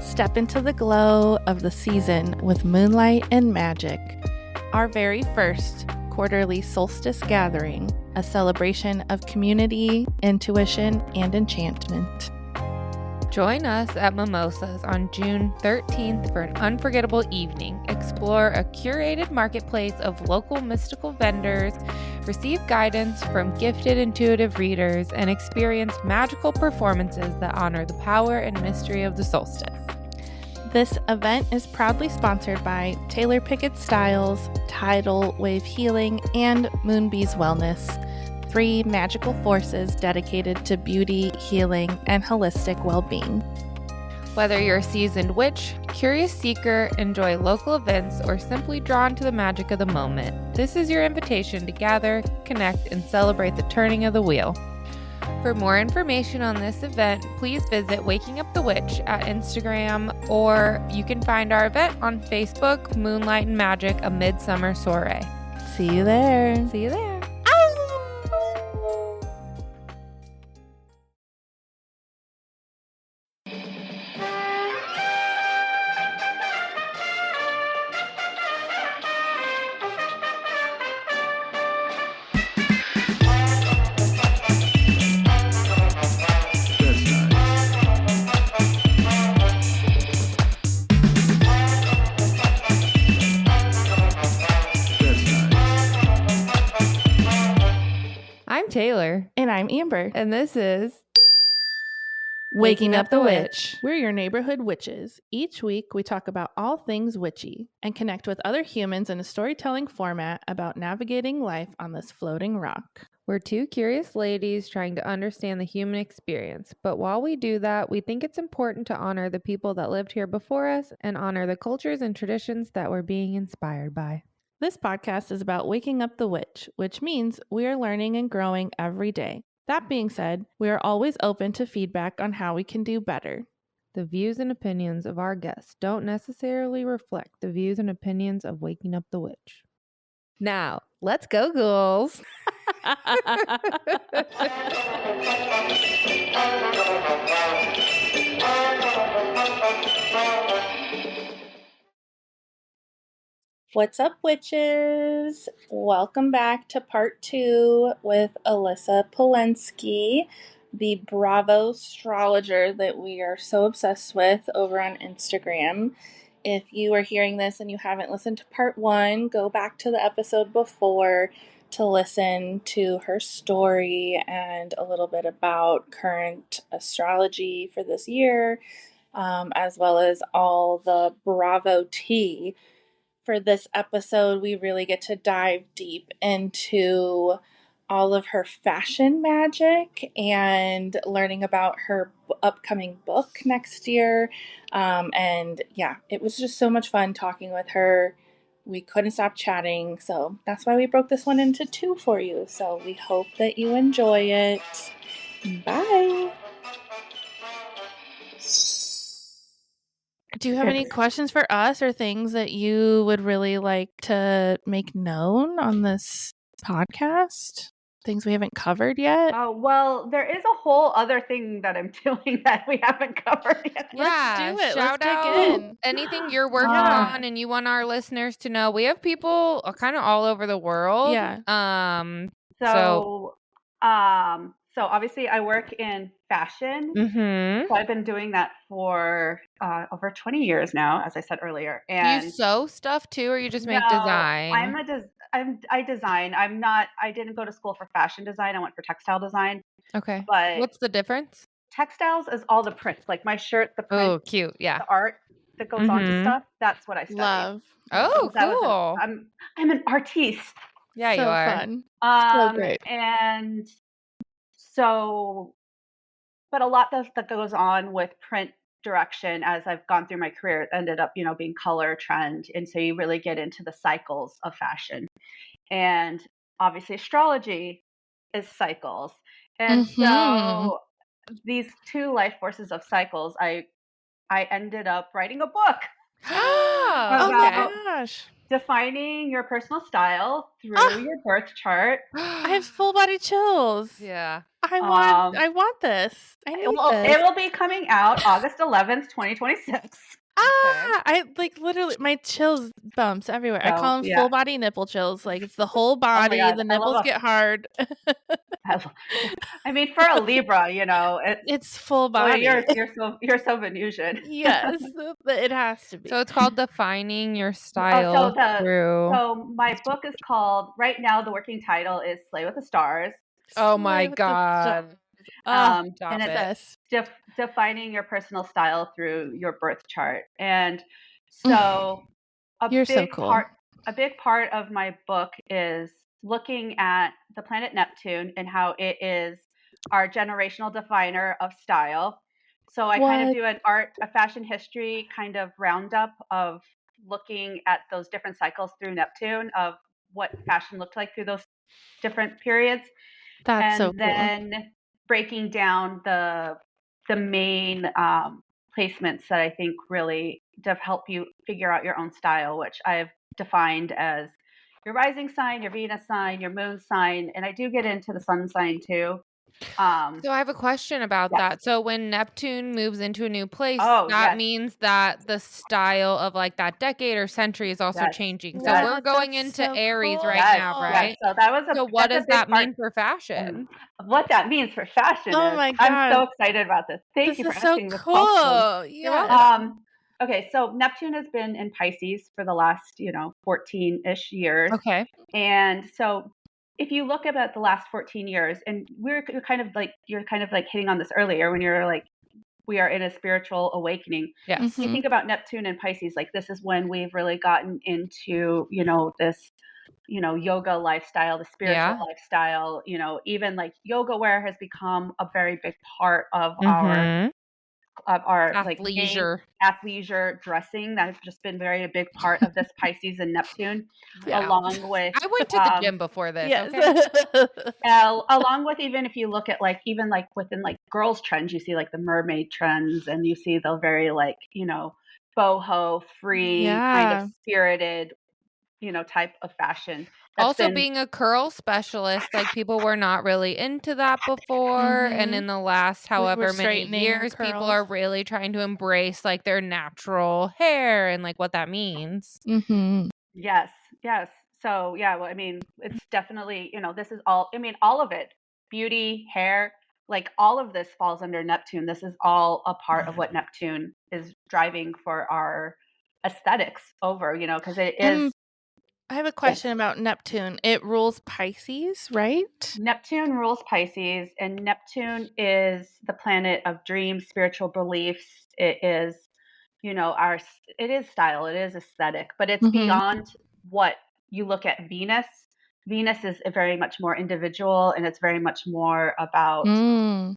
Step into the glow of the season with moonlight and magic. Our very first quarterly solstice gathering, a celebration of community, intuition, and enchantment. Join us at Mimosas on June 13th for an unforgettable evening. Explore a curated marketplace of local mystical vendors, receive guidance from gifted intuitive readers, and experience magical performances that honor the power and mystery of the solstice. This event is proudly sponsored by Taylor Pickett Styles, Tidal Wave Healing, and Moonbees Wellness, 3 magical forces dedicated to beauty, healing, and holistic well-being. Whether you're a seasoned witch, curious seeker, enjoy local events, or simply drawn to the magic of the moment, this is your invitation to gather, connect, and celebrate the turning of the wheel. For more information on this event, please visit Waking Up the Witch at Instagram, or you can find our event on Facebook, Moonlight and Magic, a Midsummer Soiree. See you there. See you there. I'm Taylor. And I'm Amber. And this is Waking Up the Witch. We're your neighborhood witches. Each week, we talk about all things witchy and connect with other humans in a storytelling format about navigating life on this floating rock. We're 2 curious ladies trying to understand the human experience. But while we do that, we think it's important to honor the people that lived here before us and honor the cultures and traditions that we're being inspired by. This podcast is about waking up the witch, which means we are learning and growing every day. That being said, we are always open to feedback on how we can do better. The views and opinions of our guests don't necessarily reflect the views and opinions of Waking Up the Witch. Now, let's go, ghouls. What's up, witches? Welcome back to part 2 with Alyssa Polinsky, the Bravo astrologer that we are so obsessed with over on Instagram. If you are hearing this and you haven't listened to part 1, go back to the episode before to listen to her story and a little bit about current astrology for this year, as well as all the Bravo tea. For this episode, we really get to dive deep into all of her fashion magic and learning about her upcoming book next year. And yeah, it was just so much fun talking with her. We couldn't stop chatting, so that's why we broke this one into 2 for you. So we hope that you enjoy it. Bye. Do you have any questions for us or things that you would really like to make known on this podcast? Things we haven't covered yet? Oh, well, there is a whole other thing that I'm doing that we haven't covered yet. Let's do it. Shout Let's dig out in. anything you're working on and you want our listeners to know. We have people kind of all over the world. Yeah. So obviously I work in fashion. So I've been doing that for over 20 years now, as I said earlier. And do you sew stuff too, or you just make design? I design. I didn't go to school for fashion design. I went for textile design. Okay. But what's the difference? Textiles is all the prints, like my shirt, the print. Oh, cute. Yeah. The art that goes onto stuff. That's what I study. Love. Oh, cool. I'm an artiste. Yeah, so you are. Fun. So great. And so, but a lot that goes on with print direction as I've gone through my career, it ended up, being color, trend. And so you really get into the cycles of fashion. And obviously astrology is cycles. And so these 2 life forces of cycles, I ended up writing a book. Oh my gosh. Defining your personal style through your birth chart. I have full body chills. Yeah. I want this. I need this. It will be coming out August 11th, 2026. I like literally my chills bumps everywhere. I call them full body nipple chills. Like it's the whole body. God, the nipples get hard. I mean, for a Libra, it's full body. Well, you're so Venusian. Yes, it has to be. So it's called defining your style through. So my book is called, right now the working title is Slay with the Stars. Oh my God. And it's defining your personal style through your birth chart. And so a big part of my book is looking at the planet Neptune and how it is our generational definer of style. So I kind of do a fashion history kind of roundup of looking at those different cycles through Neptune of what fashion looked like through those different periods. That's so cool. And then breaking down the main placements that I think really help you figure out your own style, which I've defined as your rising sign, your Venus sign, your moon sign, and I do get into the sun sign too. So I have a question about that. So when Neptune moves into a new place, that means that the style of like that decade or century is also changing. So we're going into Aries right now, right? So what does that mean for fashion? What that means for fashion is, my God. I'm so excited about this. Thank you for asking this question. Cool. Yeah. Okay, so Neptune has been in Pisces for the last, 14-ish years. Okay. And so if you look about the last 14 years, and you're kind of like hitting on this earlier when you're like, we are in a spiritual awakening. Yes. Mm-hmm. You think about Neptune and Pisces, like this is when we've really gotten into, this, yoga lifestyle, the spiritual lifestyle, even like yoga wear has become a very big part of our athleisure dressing. That's just been very a big part of this Pisces and Neptune, along with I went to the gym before this. Yes. Okay. Along with, even if you look at even within girls trends, you see the mermaid trends, and you see the very boho free kind of spirited type of fashion. Also being a curl specialist, people were not really into that before. And in the last however many years, people are really trying to embrace their natural hair and what that means. Mm-hmm. Yes. So it's definitely, this is all, all of it, beauty, hair, all of this falls under Neptune. This is all a part of what Neptune is driving for our aesthetics over, because it is. I have a question about Neptune. It rules Pisces, right? Neptune rules Pisces, and Neptune is the planet of dreams, spiritual beliefs. It is, it is style, it is aesthetic, but it's beyond what you look at Venus. Venus is very much more individual, and it's very much more about the,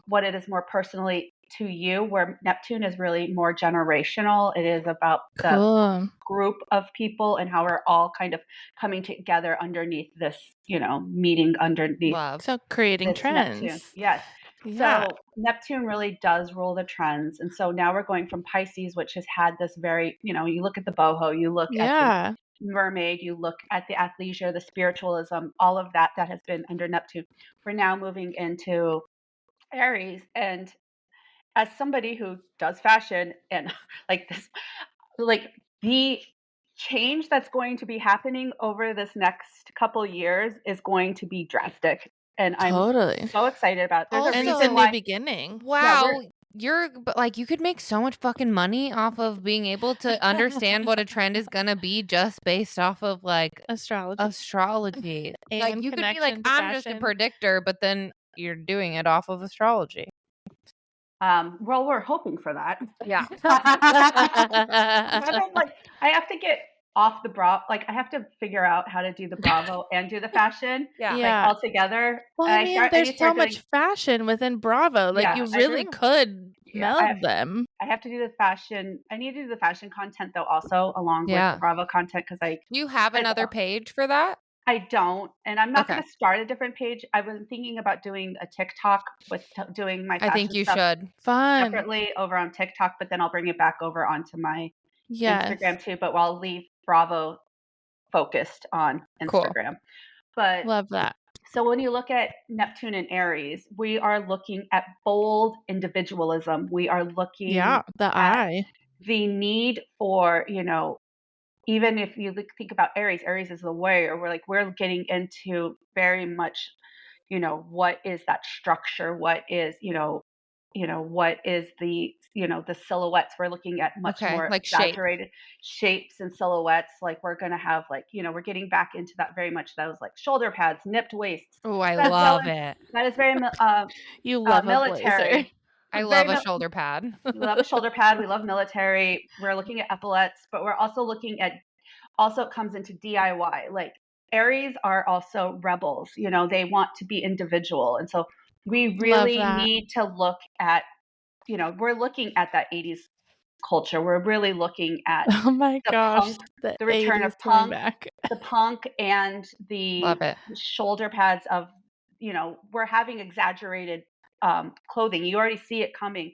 what it is more personally to you, where Neptune is really more generational. It is about the group of people and how we're all kind of coming together underneath this, meeting underneath. Love. So creating trends. Neptune. Yes. Yeah. So Neptune really does rule the trends. And so now we're going from Pisces, which has had this very, you look at the boho, you look at the mermaid, you look at the athleisure, the spiritualism, all of that has been under Neptune. We're now moving into Aries, and as somebody who does fashion and the change that's going to be happening over this next couple years is going to be drastic. And I'm so excited about it. There's a reason why. Beginning. Wow. You could make so much fucking money off of being able to understand what a trend is gonna be just based off of astrology. And you could be like, I'm just a predictor, but then you're doing it off of astrology. Well, we're hoping for that. Yeah. I have to get off the Bravo. I have to figure out how to do the Bravo and do the fashion. All together. Well, there's so much fashion within Bravo. You really could meld them. I have to do the fashion. I need to do the fashion content though, also along with the Bravo content, because Do you have another page for that? I don't, and I'm not going to start a different page. I was thinking about doing a TikTok with doing my fashion I think you stuff should. Fun. Separately over on TikTok, but then I'll bring it back over onto my Instagram too. But I'll leave Bravo focused on Instagram. Cool. But love that. So when you look at Neptune and Aries, we are looking at bold individualism. We are looking the at eye. the need for, even if you think about Aries is the warrior. We're getting into very much, what is that structure? What is, what is the, the silhouettes? We're looking at much Okay, more like shape. exaggerated shapes and silhouettes. Like we're going to have we're getting back into that very much. Those like shoulder pads, nipped waists. Oh, I That's love it. That is very You love a blazer. military. I It's love very a shoulder pad. we love a shoulder pad. We love military. We're looking at epaulets, but we're also looking at, also it comes into DIY. Like Aries are also rebels, they want to be individual. And so we really need to look at, we're looking at that 80s culture. We're really looking at Oh my gosh, punk, the the return 80s of coming punk, back. the punk and the Love it. shoulder pads of, we're having exaggerated clothing. You already see it coming.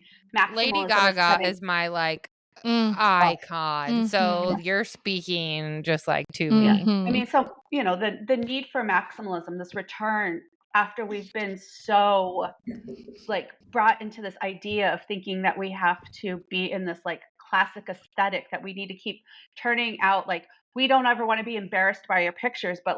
Lady Maximalism Gaga is my icon. So you're speaking just like to me. I mean, so, the need for maximalism, this return after we've been so brought into this idea of thinking that we have to be in this classic aesthetic, that we need to keep turning out we don't ever want to be embarrassed by your pictures, but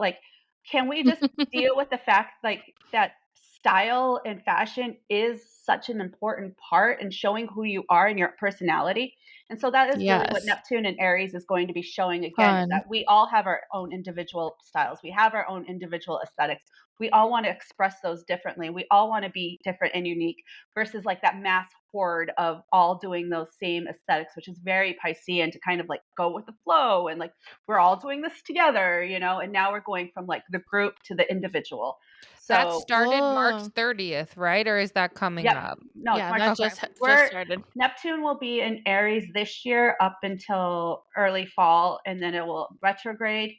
can we just deal with the fact that style and fashion is such an important part in showing who you are and your personality? And so that is really what Neptune and Aries is going to be showing again, is that we all have our own individual styles. We have our own individual aesthetics. We all want to express those differently. We all want to be different and unique versus that mass horde of all doing those same aesthetics, which is very Piscean, to kind of go with the flow and we're all doing this together, and now we're going from the group to the individual. So that started March 30th, right? Or is that coming up? No, yeah, March, that just started. Neptune will be in Aries this year up until early fall, and then it will retrograde,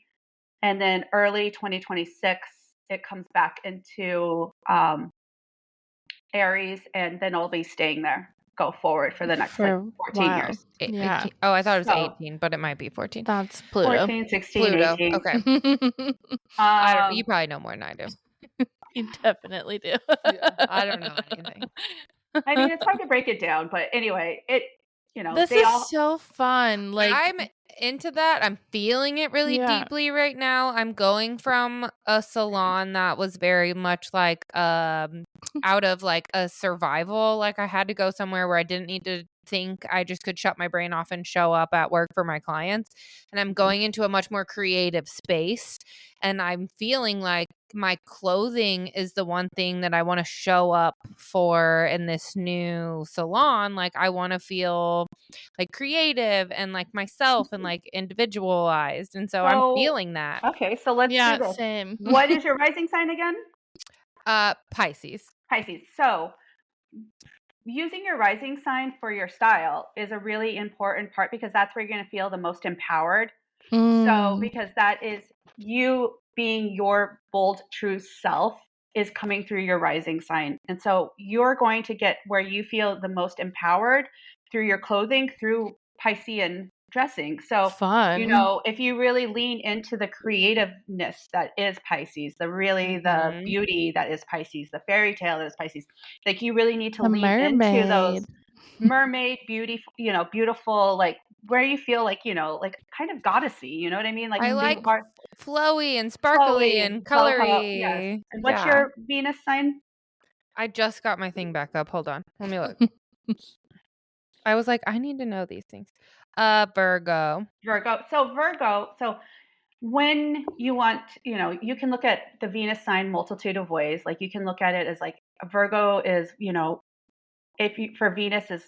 and then early 2026 it comes back into Aries, and then it'll be staying there go forward for the next 14 years. Yeah. I thought it was 18, but it might be 14. That's Pluto. 14, 16, Pluto. 18. Okay. I don't know. You probably know more than I do. You definitely do. I don't know anything. I mean, it's hard to break it down, but anyway, this is so fun. I'm into that. I'm feeling it really deeply right now. I'm going from a salon that was very much out of a survival. I had to go somewhere where I didn't need to think. I just could shut my brain off and show up at work for my clients. And I'm going into a much more creative space. And I'm feeling like my clothing is the one thing that I want to show up for in this new salon. I want to feel creative and myself and individualized. And so I'm feeling that. Okay, so let's do this. Same. What is your rising sign again? Pisces. So using your rising sign for your style is a really important part, because that's where you're going to feel the most empowered. So because that is you being your bold, true self is coming through your rising sign. And so you're going to get where you feel the most empowered through your clothing, through Piscean dressing. So, fun. If you really lean into the creativeness that is Pisces, the beauty that is Pisces, the fairy tale that is Pisces, you really need to lean into those mermaid beauty, beautiful, where you feel kind of goddessy, you know what I mean? I like flowy and sparkly and colory. Yes. And what's your Venus sign? I just got my thing back up. Hold on. Let me look. I was like, I need to know these things. Virgo. So when you want, you can look at the Venus sign multitude of ways. You can look at it as Virgo is, for Venus is,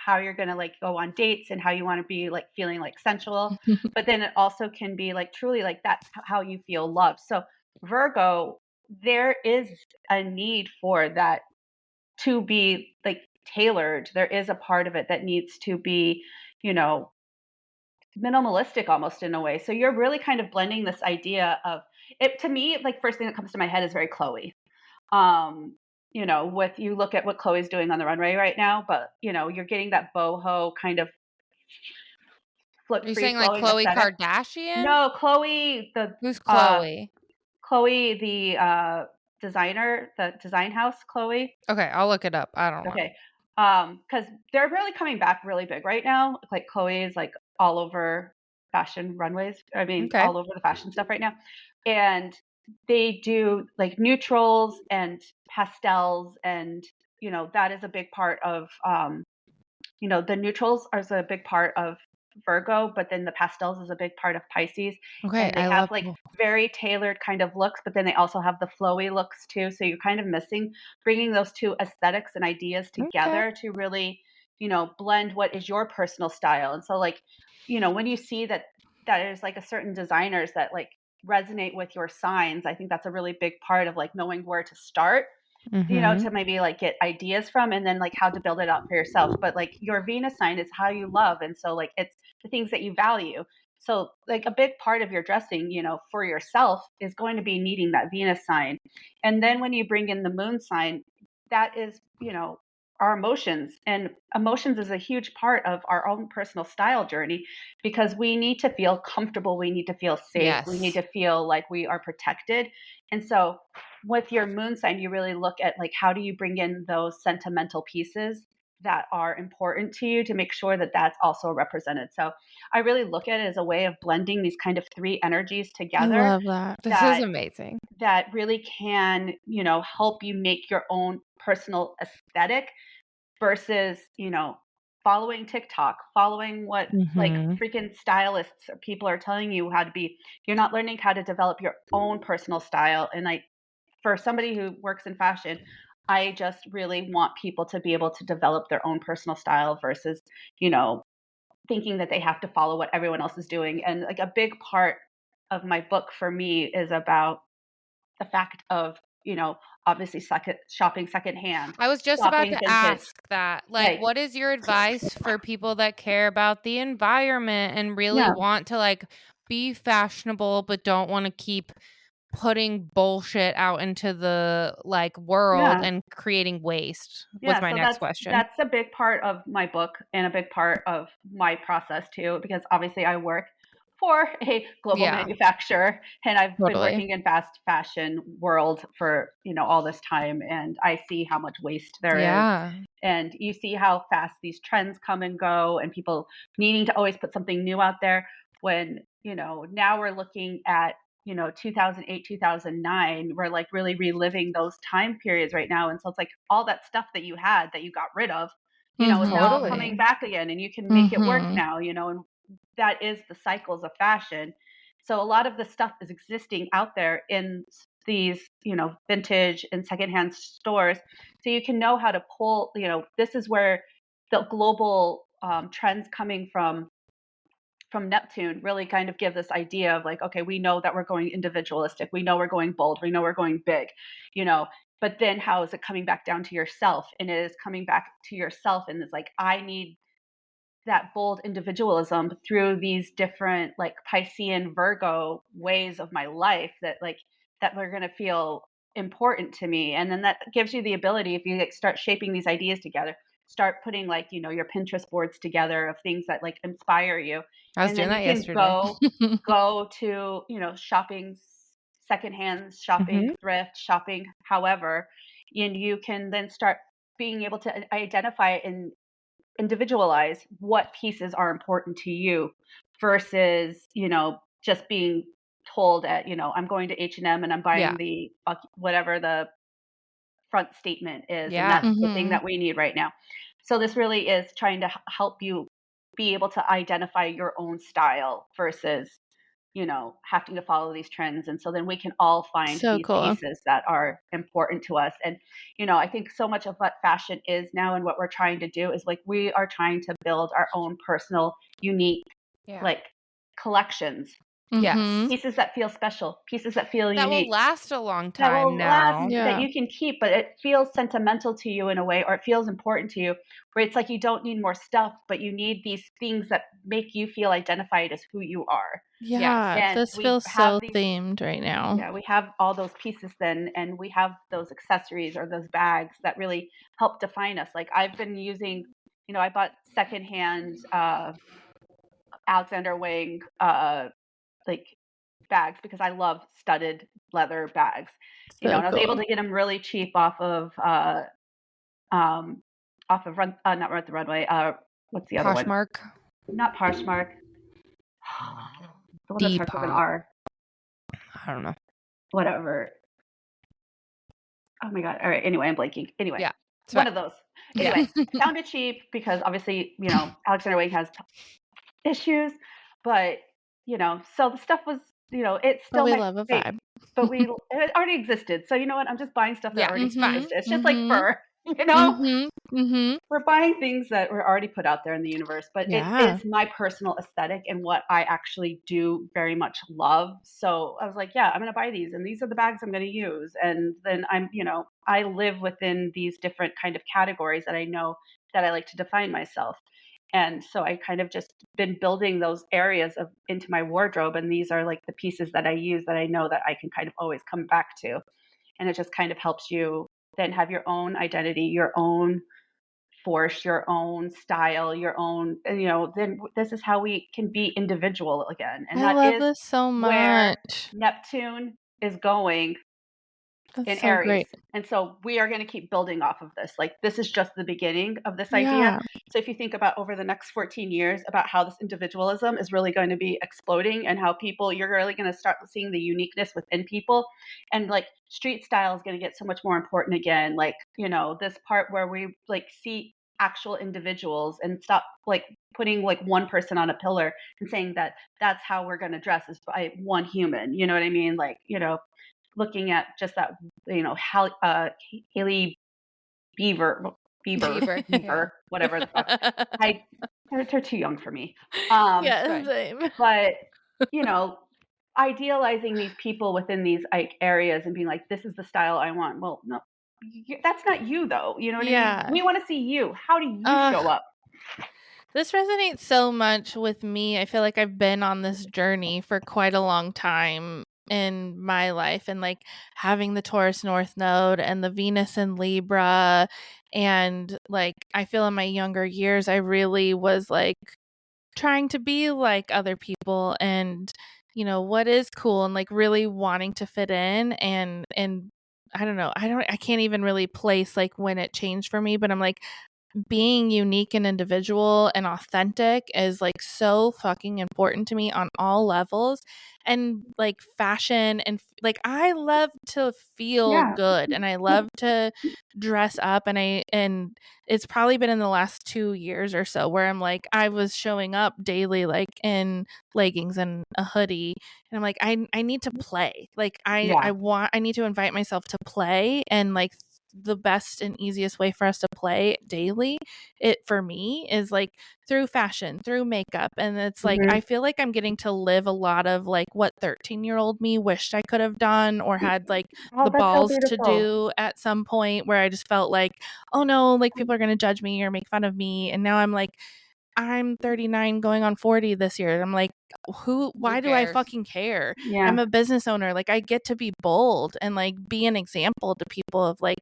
how you're going to go on dates and how you want to be feeling sensual. But then it also can be truly that's how you feel loved. So Virgo, there is a need for that to be tailored. There is a part of it that needs to be, minimalistic almost in a way. So you're really kind of blending this idea of it. To me, first thing that comes to my head is very Chloe. With you look at what Chloe's doing on the runway right now, but you're getting that boho kind of Are you saying Chloe Kardashian? No, Chloe. Who's Chloe? Chloe, the designer, the design house, Chloe. Okay, I'll look it up. I don't know. Okay. Because they're really coming back really big right now. Like Chloe is like all over fashion runways. I mean, Okay. all over the fashion stuff right now. And they do like neutrals and pastels, and that is a big part of the neutrals are a big part of Virgo, but then the pastels is a big part of Pisces. Okay, And they I have love. like very tailored kind of looks, but then they also have the flowy looks too. So you're kind of missing bringing those two aesthetics and ideas Okay. together to really, blend what is your personal style. And so like, when you see that there's like a certain designers that like resonate with your signs, I think that's a really big part of like knowing where to start, Mhm. to maybe like get ideas from, and then like how to build it out for yourself. But like your Venus sign is how you love. And so like it's the things that you value. So like a big part of your dressing, for yourself is going to be needing that Venus sign. And then when you bring in the moon sign, that is, our emotions. And emotions is a huge part of our own personal style journey, because we need to feel comfortable. We need to feel safe. We need Yes. to feel like we are protected. And so with your moon sign, you really look at like how do you bring in those sentimental pieces that are important to you to make sure that that's also represented. So I really look at it as a way of blending these kind of three energies I together love that. This is that amazing. really can, help you make your own personal aesthetic versus, following TikTok, following what like Mhm. freaking stylists or people are telling you how to be. You're not learning how to develop your own personal style. And for somebody who works in fashion, I just really want people to be able to develop their own personal style versus, thinking that they have to follow what everyone else is doing. And like a big part of my book for me is about the fact of, obviously shopping secondhand, I was just about shopping to vintage. ask that. Like, Like, what is your advice for people that care about the environment and really yeah, want to like be fashionable but don't want to keep putting bullshit out into the like world yeah. and creating waste? Was Yeah, my so next question. that's a big part of my book and a big part of my process too, because obviously I work for a global Yeah, manufacturer, and I've been totally. working in fast fashion world for, all this time, and I see how much waste there is. Yeah. And you see how fast these trends come and go, and people needing to always put something new out there when, now we're looking at 2008, 2009, we're like really reliving those time periods right now. And so it's like all that stuff that you had that you got rid of, is now coming Totally. back again, and you can make it work Mhm. now, and that is the cycles of fashion. So a lot of the stuff is existing out there in these, vintage and secondhand stores. So you can know how to pull, this is where the global trends coming from Neptune really kind of give this idea of like, okay, we know that we're going individualistic. We know we're going bold. We know we're going big, you know, but then how is it coming back down to yourself? And it is coming back to yourself. And it's like, I need that bold individualism through these different like Piscean Virgo ways of my life that are going to feel important to me. And then that gives you the ability, if you like start shaping these ideas together, start putting like, your Pinterest boards together of things that like inspire you. I was And doing then you that can yesterday. go to, shopping secondhand, shopping Mhm. thrift, shopping however, and you can then start being able to identify and individualize what pieces are important to you versus, just being told at, I'm going to H&M and I'm Yeah. buying the whatever the front statement is, and Yeah. that's the thing Mhm. that we need right now. So this really is trying to help you be able to identify your own style versus, having to follow these trends. And so then we can all find So these cool. pieces that are important to us. And, I think so much of what fashion is now and what we're trying to do is like we are trying to build our own personal, unique, Yeah. like collections, Yes. Mhm. pieces that feel special, pieces that feel That will unique, last a long that time will last, now. that Yeah. you can keep, but it feels sentimental to you in a way, or it feels important to you, where it's like you don't need more stuff, but you need these things that make you feel identified as who you are. Yes. Yeah, And this we feels have so these, themed right now. yeah, we have all those pieces then, and we have those accessories or those bags that really help define us. Like I've been using, I bought secondhand Alexander Wang like bags because I love studded leather bags. So And I was able cool. to get them really cheap off of not Run the Runway. What's the other one? Poshmark. Not Poshmark. The one that starts with an Depop. R. I don't know. Whatever. Oh my god. All right. Anyway, I'm blanking. Anyway, Yeah. one of those. Anyway, found it cheap because obviously, Alexander Wang has issues, but so the stuff was, it's But still we my love a fave, vibe. but it already existed. So you know what? I'm just buying stuff that already existed. It's just like fur, We're buying things that were already put out there in the universe, but it Yeah. is my personal aesthetic and what I actually do very much love. So I was like, yeah, I'm going to buy these and these are the bags I'm going to use. And then I live within these different kind of categories that I know that I like to define myself. And so I kind of just been building those areas into my wardrobe. And these are like the pieces that I use that I know that I can kind of always come back to. And it just kind of helps you then have your own identity, your own force, your own style, your own, then this is how we can be individual again. And I that love is this so where much. Neptune is going That's in so Aries. great. And so we are going to keep building off of this. Like this is just the beginning of this idea. Yeah. So if you think about over the next 14 years about how this individualism is really going to be exploding and how you're really going to start seeing the uniqueness within people, and like street style is going to get so much more important again. Like, this part where we like see actual individuals and stop like putting like one person on a pillar and saying that that's how we're going to dress is by one human. You know what I mean? Like, looking at just that, Haley Beaver, whatever the fuck. They're too young for me. Yeah, same. But idealizing these people within these like areas and being like, this is the style I want. Well, no, that's not you though. You know what I mean? We want to see you. How do you show up? This resonates so much with me. I feel like I've been on this journey for quite a long time in my life, and like having the Taurus North Node and the Venus in Libra, and like I feel in my younger years I really was like trying to be like other people, and what is cool, and like really wanting to fit in, and I don't know, I can't even really place like when it changed for me, but I'm like, being unique and individual and authentic is like so fucking important to me on all levels. And like fashion and like I love to feel good, and I love to dress up, and it's probably been in the last 2 years or so where I'm like, I was showing up daily like in leggings and a hoodie, and I'm like, I need to play. Like I need to invite myself to play, and like the best and easiest way for us to play daily, it for me is like through fashion, through makeup. And it's like I feel like I'm getting to live a lot of like what 13-year-old me wished I could have done or had like the balls to do at some point, where I just felt like, oh no, like people are going to judge me or make fun of me. And now I'm like, I'm 39 going on 40 this year. And I'm like, why do I fucking care? Yeah. I'm a business owner. Like I get to be bold and like be an example to people of like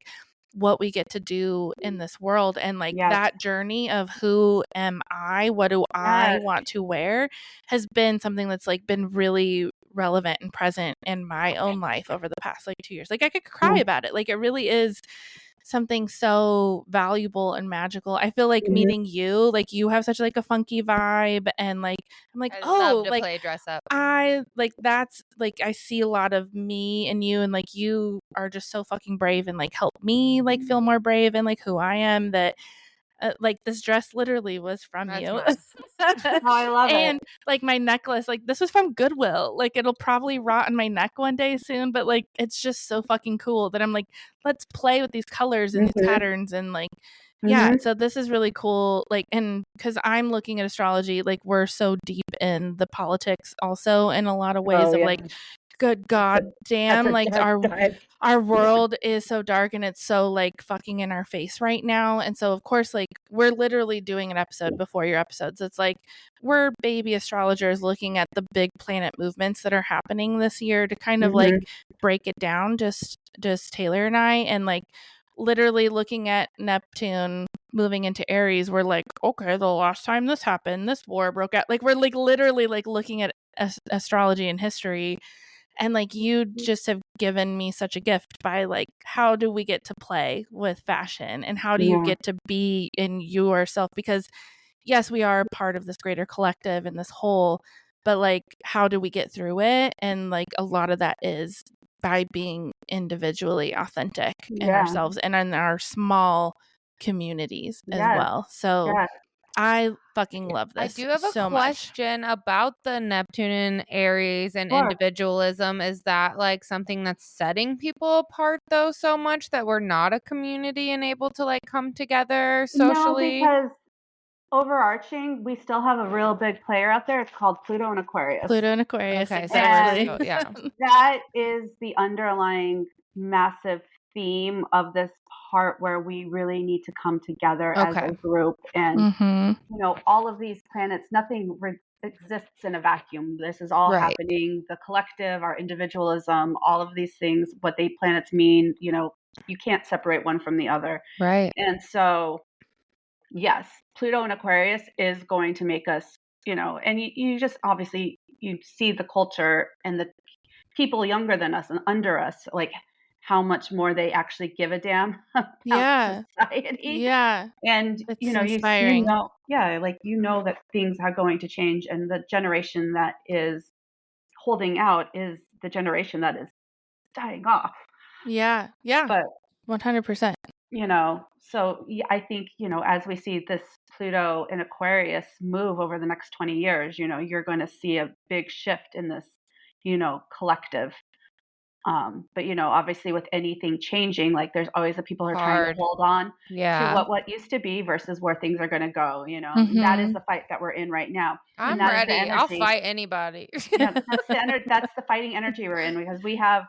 what we get to do in this world. And like that journey of who am I, what do I want to wear, has been something that's like been really relevant and present in my own life over the past like 2 years. Like I could cry about it. Like it really is something so valuable and magical. I feel like meeting you, like you have such like a funky vibe, and like I'm like, I oh, love to like play dress up. I like that's like I see a lot of me in you, and like you are just so fucking brave and like help me like feel more brave and like who I am, that like this dress literally was from That's you. nice. Oh, I love And like my necklace, like this was from Goodwill. Like it'll probably rot in my neck one day soon, but like it's just so fucking cool that I'm like, let's play with these colors and these patterns, and like yeah, so this is really cool. Like, and because I'm looking at astrology, like we're so deep in the politics also in a lot of ways of like, good god damn, like our world is so dark and it's so like fucking in our face right now. And so of course, like we're literally doing an episode before your episodes. It's like we're baby astrologers looking at the big planet movements that are happening this year to kind of like break it down, just Taylor and I, and like literally looking at Neptune moving into Aries, we're like, okay, the last time this happened, this war broke out. Like we're like literally like looking at astrology and history. And like, you just have given me such a gift by like, how do we get to play with fashion and how do you get to be in yourself? Because yes, we are part of this greater collective and this whole, but like, how do we get through it? And like, a lot of that is by being individually authentic in ourselves and in our small communities as well. So I fucking love this. I do have a question about the Neptune and Aries and individualism. Is that like something that's setting people apart though so much that we're not a community and able to like come together socially? No, because overarching, we still have a real big player out there. It's called Pluto and Aquarius. Pluto and Aquarius, Okay, exactly. yeah. That is the underlying massive theme of this part where we really need to come together as a group. And, you know, all of these planets, nothing exists in a vacuum. This is all happening. The collective, our individualism, all of these things, what they planets mean, you know, you can't separate one from the other. Right. And so, yes, Pluto and Aquarius is going to make us, you know, and you just obviously, you see the culture and the people younger than us and under us, like how much more they actually give a damn about society. Yeah. And, it's you know, inspiring. like, you know, that things are going to change. And the generation that is holding out is the generation that is dying off. Yeah. Yeah. But 100%. You know, so I think, you know, as we see this Pluto and Aquarius move over the next 20 years, you know, you're going to see a big shift in this, you know, collective. But, you know, obviously with anything changing, like there's always the people who are trying to hold on to what used to be versus where things are going to go, you know. That is the fight that we're in right now. I'm ready. I'll fight anybody. That's the fighting energy we're in, because we have,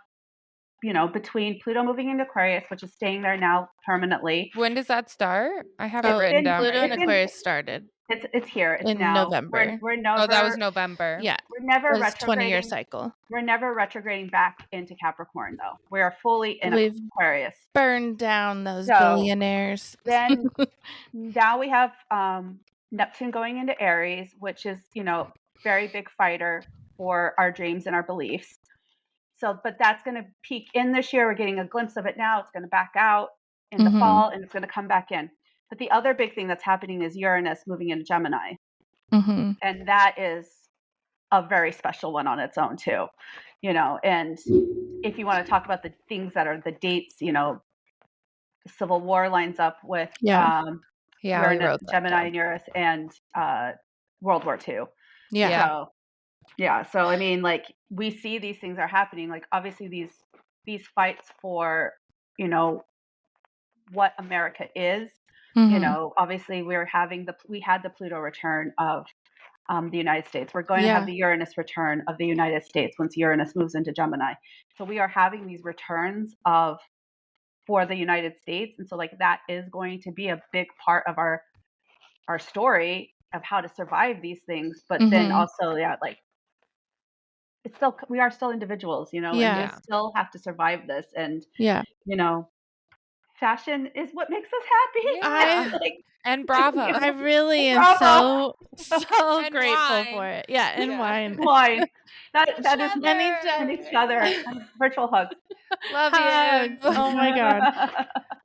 you know, between Pluto moving into Aquarius, which is staying there now permanently. When does that start? I have it written down. Pluto and Aquarius started. It's here. It's in now. November. We're never, that was November. Yeah. We're never retrograding. 20-year cycle. We're never retrograding back into Capricorn, though. We are fully in Aquarius. Burned down those billionaires. Then now we have Neptune going into Aries, which is, you know, very big fighter for our dreams and our beliefs. So, but that's going to peak in this year. We're getting a glimpse of it now. It's going to back out in the fall, and it's going to come back in. But the other big thing that's happening is Uranus moving into Gemini. And that is a very special one on its own too, you know. And if you want to talk about the things that are the dates, you know, the Civil War lines up with Uranus, Gemini and Uranus, and World War II. So I mean, like, we see these things are happening. Like, obviously these fights for, you know, what America is. You know, obviously we had the Pluto return of the United States. We're going to have the Uranus return of the United States once Uranus moves into Gemini. So we are having these returns for the United States. And so, like, that is going to be a big part of our story of how to survive these things. But then also, like, it's still, we are still individuals, you know, and we still have to survive this. And, you know, fashion is what makes us happy. And bravo. I really am so grateful for it. Yeah, and wine. That is and each other. And virtual hugs. Love you. Oh my God.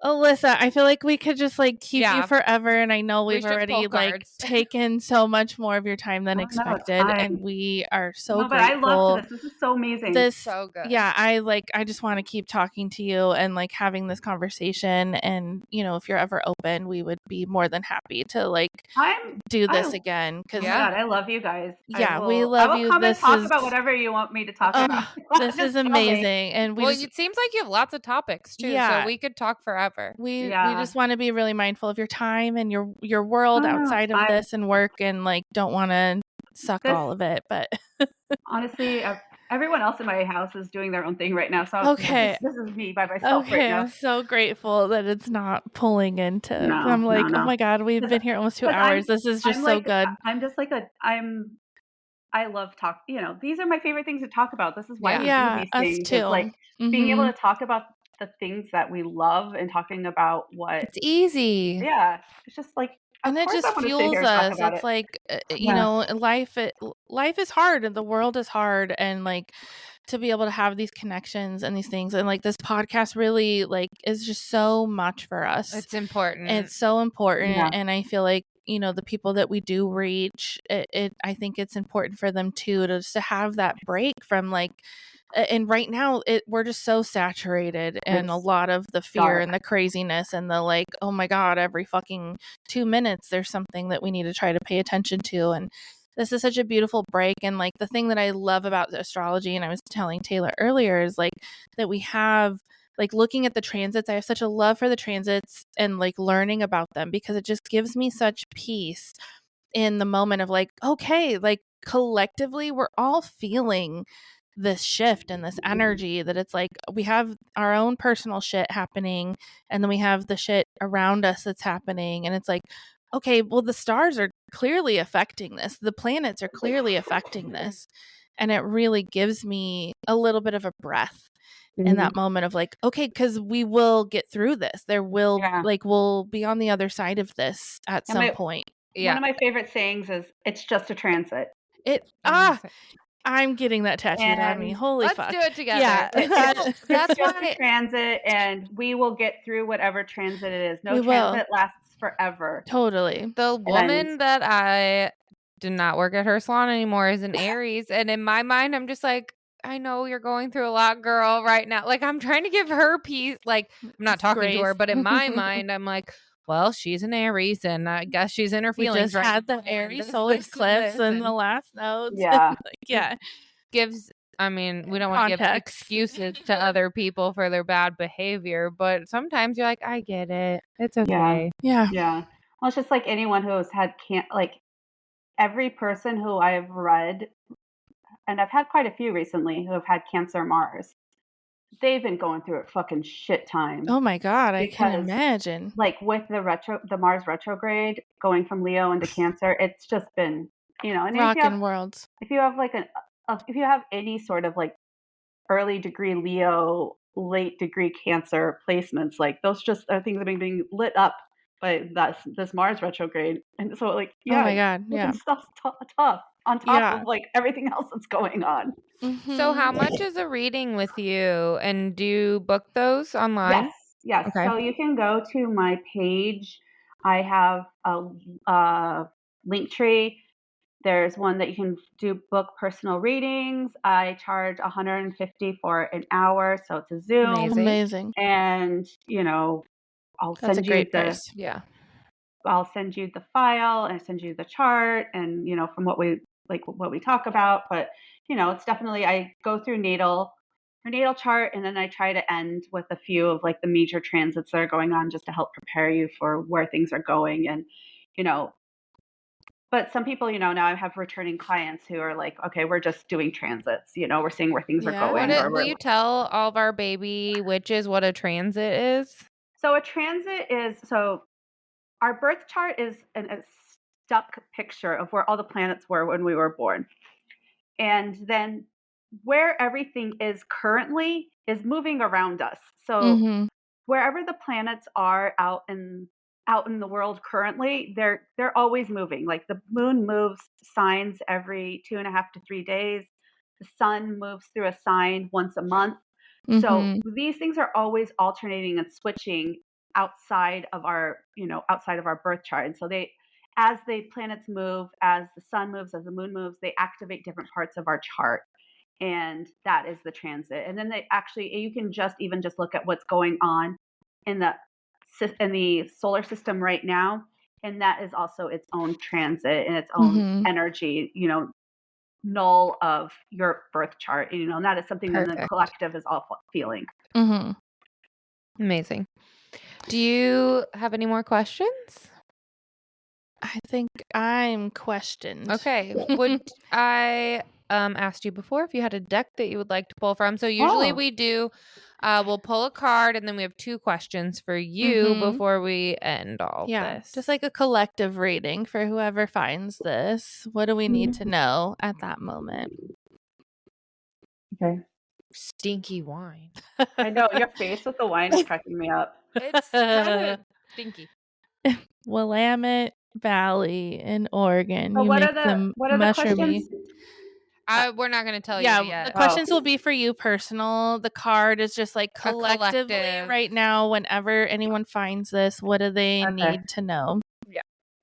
Alyssa, I feel like we could just like keep you forever, and I know we've already like taken so much more of your time than expected, and we are so grateful. But I love this. This is so amazing. This so good. Yeah, I just want to keep talking to you and like having this conversation, and you know, if you're ever open, we would be more than happy to like do this again. Because I love you guys. We love you. Come and talk about whatever you want me to talk about. This is amazing, and it seems like you have lots of topics too, so we could talk forever. We just want to be really mindful of your time and your world outside of this and work, and like don't want to suck all of it. But honestly, everyone else in my house is doing their own thing right now. So this is me by myself right now. I'm so grateful that it's not pulling into. I'm like, oh my God, we've been here almost 2 hours. This is just so good. I'm just like I love talk. You know, these are my favorite things to talk about. This is why we do these things. Us too. It's like being able to talk about the things that we love and talking about what it's easy. Yeah, it's just like And it course I just want to sit fuels here and talk us. about It's it. like, Yeah. life is hard and the world is hard, and like to be able to have these connections and these things, and like this podcast really like is just so much for us. It's important. It's so important. Yeah. And I feel like, the people that we do reach, I think it's important for them too, to just to have that break from like, and right now we're just so saturated in a It's lot of the fear dark. and the craziness and the like, oh my God, every fucking 2 minutes there's something that we need to try to pay attention to. And this is such a beautiful break. And like the thing that I love about astrology, and I was telling Taylor earlier, is like that we have like looking at the transits. I have such a love for the transits and like learning about them, because it just gives me such peace in the moment of like, okay, like collectively we're all feeling this shift and this energy, that it's like we have our own personal shit happening, and then we have the shit around us that's happening, and it's like, okay, well, the stars are clearly affecting this, the planets are clearly affecting this, and it really gives me a little bit of a breath in that moment of like, okay, because we will get through this, there will like we'll be on the other side of this at some point. One of my favorite sayings is, "It's just a transit." I'm getting that tattooed on me. And Holy let's fuck. do it together. Yeah. It's That's just why a transit, and we will get through whatever transit it is. No We will. transit lasts forever. Totally. the woman that I did not work at her salon anymore is an Aries, and in my mind I'm just like, I know you're going through a lot, girl, right now. Like, I'm trying to give her peace. Like, I'm not talking to her, but in my mind I'm like, well, she's an Aries, and I guess she's in her We feelings just right had now, the and Aries this, solar this, eclipse this, in the and last notes. Yeah. Like, yeah. gives I mean, we don't want to give Context. excuses to other people for their bad behavior, but sometimes you're like, I get it. It's okay. Yeah. Yeah. Well, it's just like anyone who has had like every person who I've read, and I've had quite a few recently who have had Cancer Mars. They've been going through a fucking shit time. Oh my God, I can Because, imagine. like with the Mars retrograde going from Leo into Cancer, it's just been, and Rockin' worlds. if you have like if you have any sort of like early degree Leo, late degree Cancer placements, like those just are things that are being lit up by this Mars retrograde. And so like, Oh my God, yeah. stuff's tough on top of like everything else that's going on. So how much is a reading with you, and do you book those online? Yes. Okay. So you can go to my page. I have a link tree. There's one that you can book personal readings. I charge $150 for an hour, so it's a Zoom. Amazing. And I'll That's send a great you price. Yeah. I'll send you the file and send you the chart, and from what we talk about. But it's definitely, I go through her natal chart, and then I try to end with a few of like the major transits that are going on, just to help prepare you for where things are going. And but some people, now I have returning clients who are like, okay, we're just doing transits, we're seeing where things are going. Will you tell all of our baby witches what a transit is? So a transit is, our birth chart is a stuck picture of where all the planets were when we were born. And then where everything is currently is moving around us. So wherever the planets are out in the world currently, they're always moving. Like the moon moves signs every 2.5 to 3 days. The sun moves through a sign once a month. So these things are always alternating and switching outside of our birth chart. And so as the planets move, as the sun moves, as the moon moves, they activate different parts of our chart. And that is the transit. And then you can just look at what's going on in the solar system right now. And that is also its own transit and its own energy, null of your birth chart. And that is something that the collective is all feeling. Amazing. Do you have any more questions? I think I'm questioned. Okay. Would I asked you before if you had a deck that you would like to pull from? So usually we do we'll pull a card, and then we have 2 questions for you before we end all this. Just like a collective reading for whoever finds this. What do we need to know at that moment? Okay. Stinky wine. I know, your face with the wine is cracking me up. It's kind of stinky. Willamette Valley in Oregon. So You what make are the them what are the mushroomy. questions? We're not going to tell you Yeah, yet. the questions will be for you personal. The card is just like A collectively collective. right now, whenever anyone finds this, what do they need to know?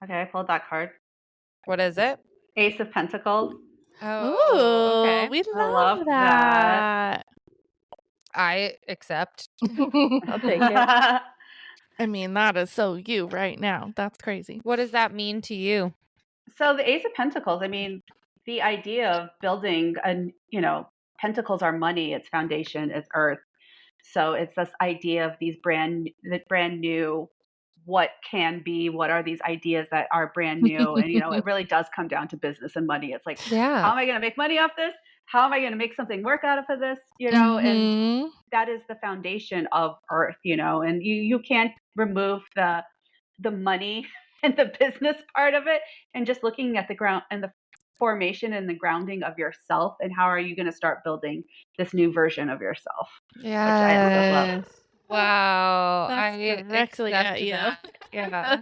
Okay, I pulled that card. What is it? Ace of Pentacles. Oh, Ooh, okay. we I love love that. I accept. I'll take it. I mean, that is so you right now. That's crazy. What does that mean to you? So the Ace of Pentacles, I mean, the idea of building pentacles are money, it's foundation, it's earth. So it's this idea of these brand new, what can be, what are these ideas that are brand new. And, it really does come down to business and money. It's like, Yeah. how am I going to make money off this? How am I going to make something work out of this? And Mhm. that is the foundation of earth, and you can't remove the money and the business part of it, and just looking at the ground and the formation and the grounding of yourself, and how are you going to start building this new version of yourself, which I also love. Wow. That's I directly accept at you. that.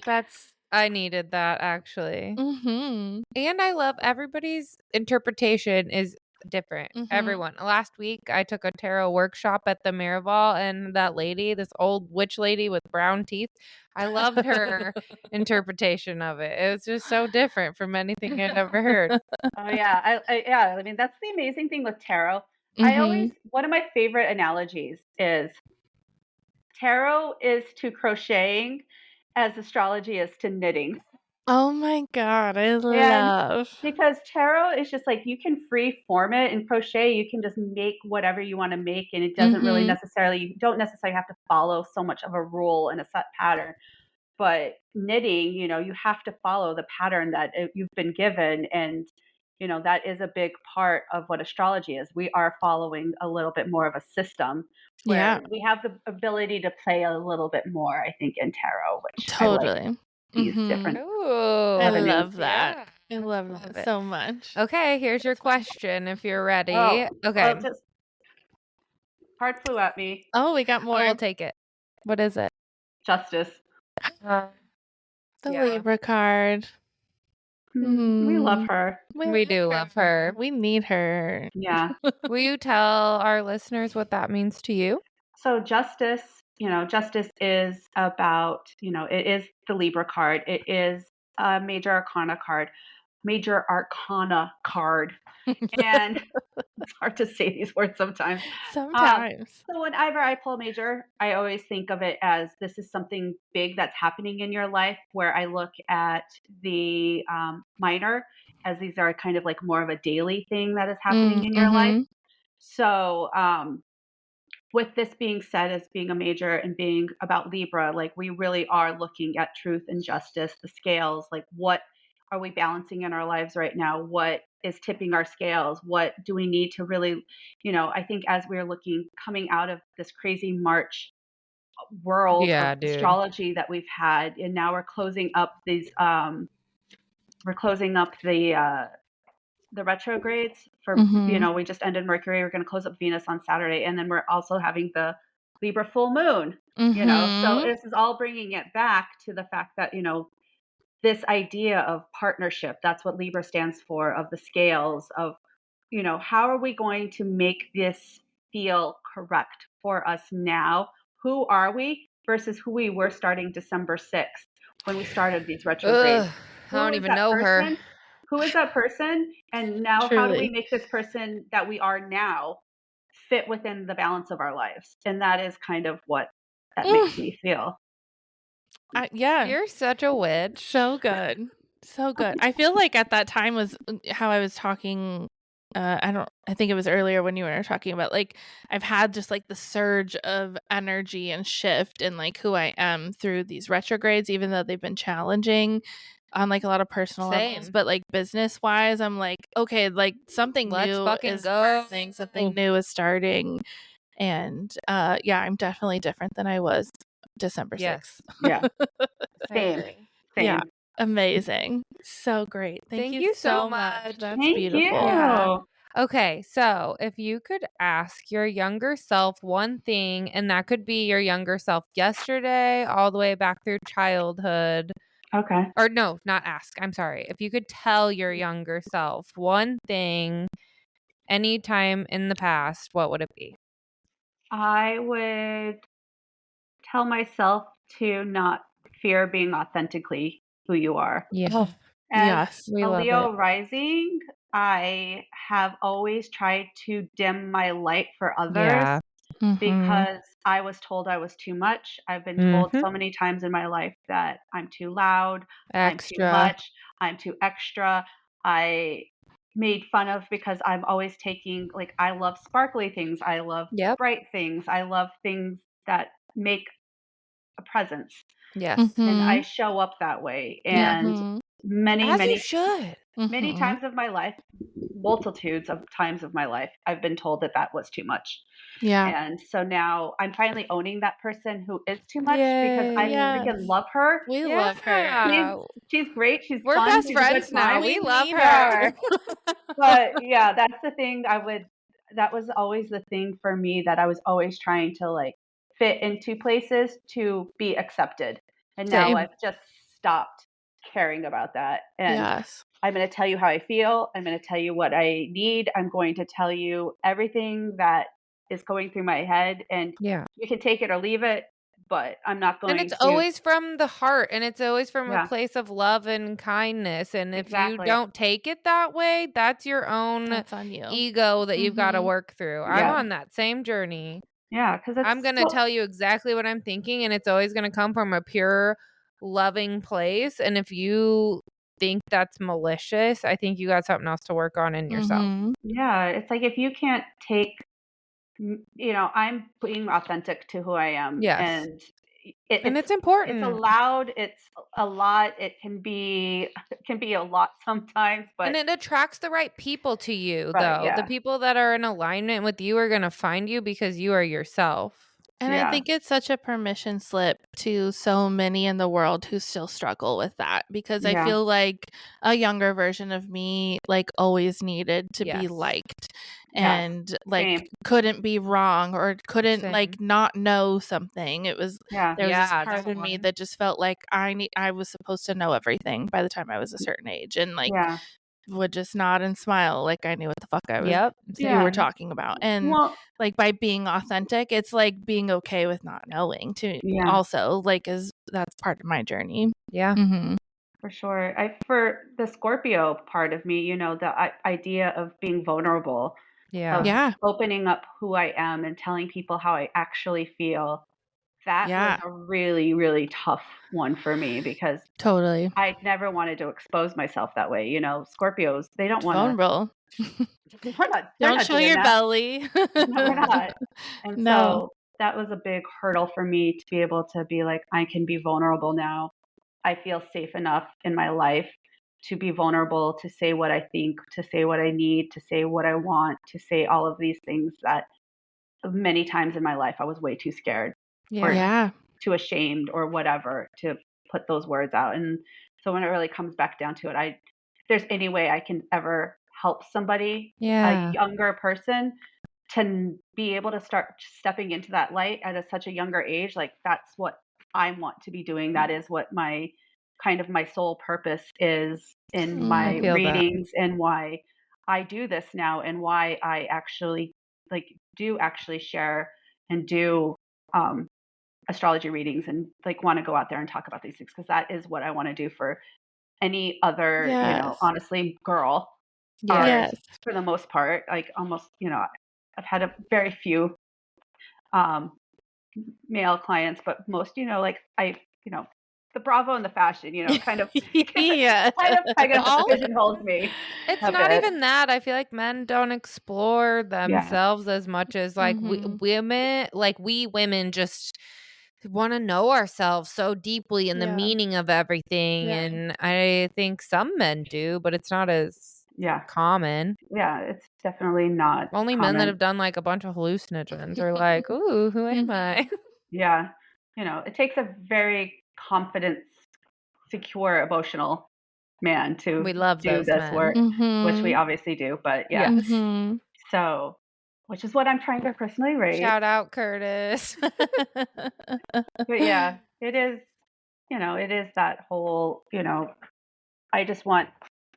Yeah. I needed that actually. Mhm. And I love everybody's interpretation is different. Mhm. Everyone. Last week I took a tarot workshop at the Miraval, and that lady, this old witch lady with brown teeth, I loved her interpretation of it. It was just so different from anything I'd ever heard. Oh yeah, I mean, that's the amazing thing with tarot. Mhm. One of my favorite analogies is tarot is to crocheting as astrology is to knitting. Oh my god, I And love. because tarot is just like, you can free form it, and crochet you can just make whatever you want to make, and it doesn't really Mhm. you don't necessarily have to follow so much of a rule and a set pattern. But knitting, you have to follow the pattern that you've been given, and that is a big part of what astrology is. We are following a little bit more of a system Yeah, where we have the ability to play a little bit more, I think, in tarot, which I like totally. these Mhm. different Ooh. I avenues. love that. Yeah. I love Love that it. so much. Okay, here's your question if you're ready. Oh, Okay. well, just card flew at me. Oh, we got Oh, more. we'll take it. What is it? Justice. The Yeah. Libra card. We love her. We do love her. We need her. Yeah. Will you tell our listeners what that means to you? So justice, justice is about, it is the Libra card. It is a major arcana card. And it's hard to say these words sometimes. Sometimes. So whenever I pull major, I always think of it as this is something big that's happening in your life, where I look at the minor as these are kind of like more of a daily thing that is happening in your life. Mhm. So with this being said, as being a major and being about Libra, like, we really are looking at truth and justice, the scales, like, what are we balancing in our lives right now? What is tipping our scales? What do we need to really, I think as we're coming out of this crazy March world of Yeah, dude. astrology that we've had, and now we're closing up the retrogrades for, Mhm. we just ended Mercury. We're going to close up Venus on Saturday. And then we're also having the Libra full moon, so Mhm. this is all bringing it back to the fact that, this idea of partnership, that's what Libra stands for, of the scales of, how are we going to make this feel correct for us now? Who are we versus who we were starting December 6th when we started these retrogrades? Ugh, I Who don't is even that know her. person? Who is that person? And now, how do we Truly. make this person that we are now fit within the balance of our lives? And that is kind of what that makes me feel. Yeah. You're such a witch. So good. So good. I feel like at that time was how I was talking. I think it was earlier when you were talking about, like, I've had just like the surge of energy and shift in like who I am through these retrogrades, even though they've been challenging on like a lot of personal levels. Same. But like business wise, I'm like, okay, like something Let's new fucking is go. starting, something new is starting. And yeah, I'm definitely different than I was December 6th. Yes. Yeah. I Same. agree. Yeah. Amazing. So great. Thank you so so much. much. That's Thank beautiful. you. Yeah. Okay, so if you could ask your younger self one thing, and that could be your younger self yesterday, all the way back through childhood, Okay. Or no, not ask. I'm sorry. If you could tell your younger self one thing anytime in the past, what would it be? I would tell myself to not fear being authentically who you are. Yeah. Oh, As yes. We a love Leo it. rising, I have always tried to dim my light for others Yeah. because I was told I was too much. I've been told Mhm. so many times in my life that I'm too loud, I'm too Extra. much, I'm too extra. I made fun of because I'm always taking, like, I love sparkly things, I love Yep. bright things, I love things that make a presence, Yes. and I Mhm. show up that way. Yeah. And Mhm. many, As you many, should. many Mhm. times of my life, multitudes of times of my life, I've been told that that was too much. Yeah. And so now I'm finally owning that person who is too much because I Yay. Yes. freaking love her. We love her. She's Yeah. she's great, she's We're fun, best she's a good friends now. time. We We love need We her. are. But yeah, that's the thing that was always the thing for me, that I was always trying to, like, fit into places to be accepted. And now Same. I've just stopped caring about that. And Yes. I'm going to tell you how I feel. I'm going to tell you what I need. I'm going to tell you everything that is going through my head. And Yeah. you can take it or leave it, but I'm not And going it's to. always from the heart, and it's always from a Yeah, place of love and kindness. And if you exactly. don't take it that way, that's your own That's on you. ego that you've got to Mhm. work through. I'm Yeah. on that same journey. Yeah. Because I'm it's going to so, tell you exactly what I'm thinking, and it's always going to come from a pure, loving place. And if you think that's malicious, I think you got something else to work on in yourself. Mhm. yeah. It's like, if you can't take, I'm being authentic to who I am. Yes. And And it's it's important. allowed. It's a lot. It can be a lot sometimes, And but it attracts the right people to you, right. though. The Yeah. people that are in alignment with you are going to find you because you are yourself. And I Yeah. think it's such a permission slip to so many in the world who still struggle with that, because I Yeah. feel like a younger version of me, like, always needed to be Yes. liked Yes. and, like, Same. couldn't be wrong or couldn't, Same. like, not know something. It was Yeah. there was this Yeah, part that of me one. that just felt like I was supposed to know everything by the time I was a certain age, and, like, Yeah. would just nod and smile like I knew what the fuck Yep. you were Yeah. talking about. And, Well, like, by being authentic, it's like being okay with not knowing too yeah, also, like, that's part of my journey. Yeah. Mhm. for sure. For the Scorpio part of me, the idea of being vulnerable, Yeah. of Yeah. opening up who I am and telling people how I actually feel, that was Yeah. a really, really tough one for me because Totally. I never wanted to expose myself that way. Scorpios, they don't want to. Vulnerable. They're Don't not show doing your that. belly. No, we're not. And No. so that was a big hurdle for me to be able to be like, I can be vulnerable now. I feel safe enough in my life to be vulnerable, to say what I think, to say what I need, to say what I want, to say all of these things that many times in my life I was way too scared or Yeah. Yeah. too ashamed or whatever to put those words out. And so when it really comes back down to it, if there's any way I can ever help somebody, a Yeah. younger person, to be able to start stepping into that light at such a younger age, like, that's what I want to be doing. That is what my sole purpose is in I my feel that. readings, and why I do this now, and why I actually, like, do actually share and do um, astrology readings, and, like, want to go out there and talk about these things, because that is what I want to do for any other, Yes. honestly, girl Yeah. artist, Yes. for the most part. Like, almost, I've had a very few um, male clients, but most, like, the Bravo and the fashion, kind of Yeah. kind of All pigeonholes me It's a not bit. even that. I feel like men don't explore Yeah. themselves as much as Mhm. we women just want to know ourselves so deeply and the Yeah. meaning of everything. Yeah. And I think some men do, but it's not as Yeah. common. Yeah. It's definitely not Only men that common. have done like a bunch of hallucinogens are like, ooh, who am I? Yeah. It takes a very confident, secure, emotional man to We love do those this men. work, which we Mhm. obviously do. But yeah. Yes. Mhm. So, which is what I'm trying to personally raise. Shout out Curtis. But yeah, it is. it is that whole, I just want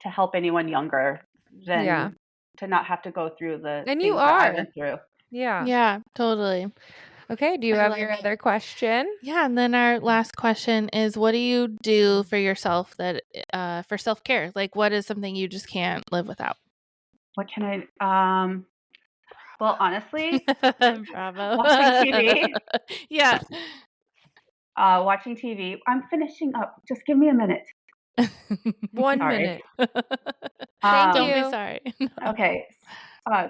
to help anyone younger than to not have to go through the And you things that I are. went through. Yeah. Yeah, totally. Okay, do you have your other question? Yeah, and then our last question is, what do you do for yourself that for self-care? Like, what is something you just can't live without? What can I well, honestly, Bravo. watching TV. Yeah. Watching TV. I'm finishing up. Just give me a minute. 1 Sorry. minute. Thank Don't you. be sorry. Okay.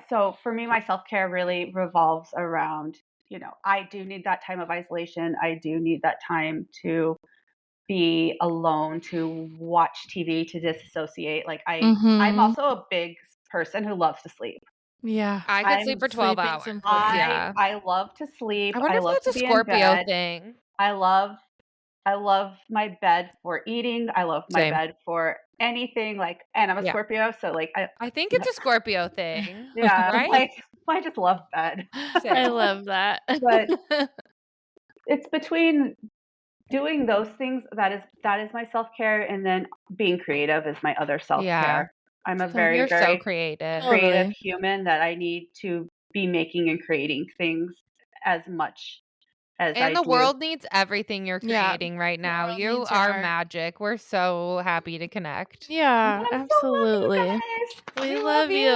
So for me, my self-care really revolves around, I do need that time of isolation. I do need that time to be alone, to watch TV, to disassociate. Like I'm also a big person who loves to sleep. Yeah. I could sleep for 12 hours. Yeah. I love to sleep. I wonder if love that's to a be in Scorpio bed. thing. I love my bed for eating. I love my Same. bed for anything. And I'm a Yeah. Scorpio, so I think it's a Scorpio thing. yeah, Right? I just love bed. I love that. But it's between doing those things that is my self-care, and then being creative is my other self-care. Yeah. I'm a So very, you're so very creative. creative human that I need to be making and creating things as much as I And the do. world needs everything you're Yeah. creating right now. world You needs are your art. magic. We're so happy to connect. Yeah, I'm so love you absolutely. guys. We love you.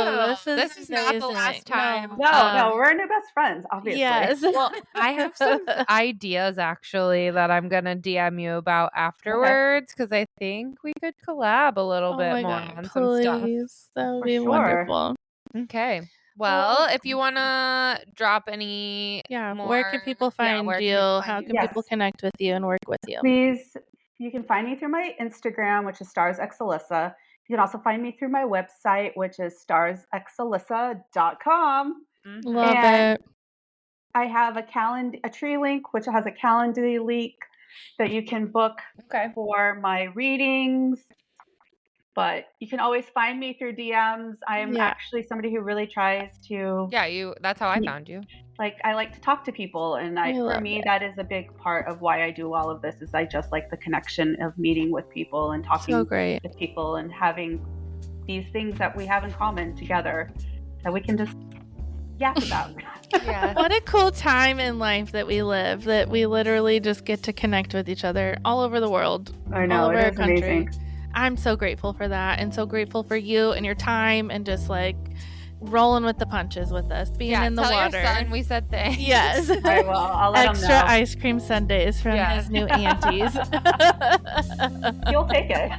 This is not the amazing. last time. No, we're new best friends, obviously. Yes. Well, I have some ideas actually that I'm gonna DM you about afterwards because I think we could collab a little Oh bit my more God, on some stuff. please. That would For be sure. wonderful. Okay. Well, if you want to drop any more, where can people find where can you? people How find can you? people connect with you and work with you? Please, you can find me through my Instagram, which is StarsxAlyssa. You can also find me through my website, which is StarsxAlyssa.com. Love And it. I have a tree link, which has a calendar link that you can book for my readings. But you can always find me through DMs. I am actually somebody who really tries to. Yeah, that's how I found you. I like to talk to people, and for me that is a big part of why I do all of this. Is I just like the connection of meeting with people and talking with people and having these things that we have in common together that we can just yap about. Yeah. What a cool time in life that we live, that we literally just get to connect with each other all over the world. I know, all over it our is country. amazing. I'm so grateful for that, and so grateful for you and your time and just rolling with the punches with us, being in the water. Your son we said thanks. Yes. I will. I'll let him know. Extra ice cream sundaes from his new aunties. You'll take it.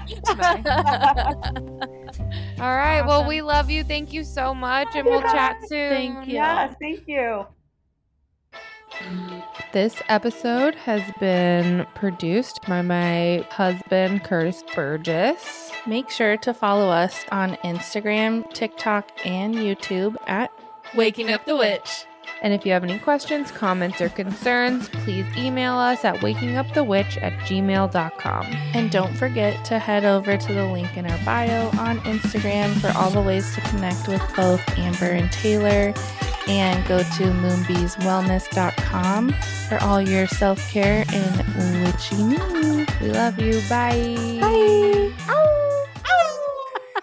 All right. Awesome. Well, we love you. Thank you so much, and we'll chat soon. Thank you. Yes, thank you. This episode has been produced by my husband, Curtis Burgess. Make sure to follow us on Instagram, TikTok, and YouTube at Waking Up the Witch. And if you have any questions, comments, or concerns, please email us at wakingupthewitch@gmail.com. And don't forget to head over to the link in our bio on Instagram for all the ways to connect with both Amber and Taylor. And go to moonbeeswellness.com for all your self-care and witchy needs. We love you. Bye. Bye. Ow.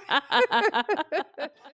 Ow.